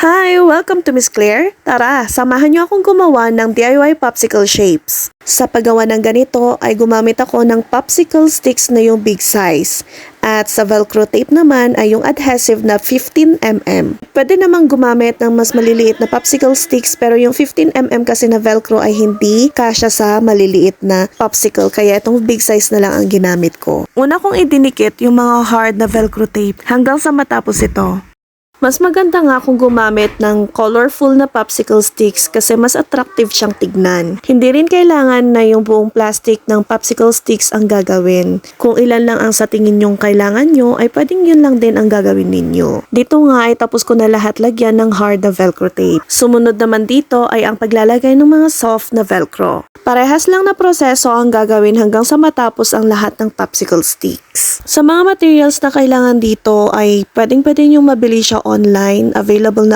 Hi! Welcome to Miss Claire. Tara, samahan niyo akong gumawa ng DIY popsicle shapes. Sa paggawa ng ganito ay gumamit ako ng popsicle sticks na yung big size. At sa velcro tape naman ay yung adhesive na 15mm. Pwede namang gumamit ng mas maliliit na popsicle sticks pero yung 15mm kasi na velcro ay hindi kasya sa maliliit na popsicle kaya itong big size na lang ang ginamit ko. Una kong idinikit yung mga hard na velcro tape hanggang sa matapos ito. Mas maganda nga kung gumamit ng colorful na popsicle sticks kasi mas attractive siyang tignan. Hindi rin kailangan na yung buong plastic ng popsicle sticks ang gagawin. Kung ilan lang ang sa tingin yung kailangan nyo, ay pwedeng yun lang din ang gagawin ninyo. Dito nga ay tapos ko na lahat lagyan ng hard na velcro tape. Sumunod naman dito ay ang paglalagay ng mga soft na velcro. Parehas lang na proseso ang gagawin hanggang sa matapos ang lahat ng popsicle sticks. Sa mga materials na kailangan dito ay pwedeng yung mabili siya online. Available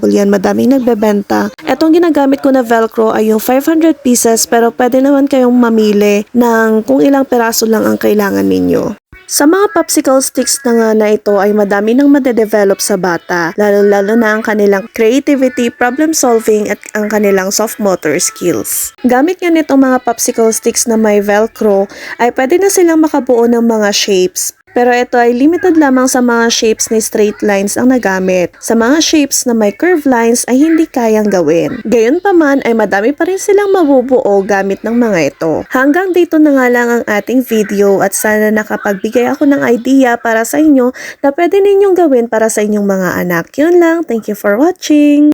yan. Madaming nagbebenta. Etong ginagamit ko na velcro ay yung 500 pieces pero pwede naman kayong mamili ng kung ilang peraso lang ang kailangan ninyo. Sa mga popsicle sticks na nga na ito ay madami nang madedevelop sa bata, lalo-lalo na ang kanilang creativity, problem solving at ang kanilang soft motor skills. Gamit nga nitong mga popsicle sticks na may velcro ay pwede na silang makabuo ng mga shapes. Pero ito ay limited lamang sa mga shapes ni straight lines ang nagamit. Sa mga shapes na may curved lines ay hindi kayang gawin. Gayunpaman ay madami pa rin silang mabubuo gamit ng mga ito. Hanggang dito na nga lang ang ating video at sana nakapagbigay ako ng idea para sa inyo na pwede ninyong gawin para sa inyong mga anak. Yun lang. Thank you for watching!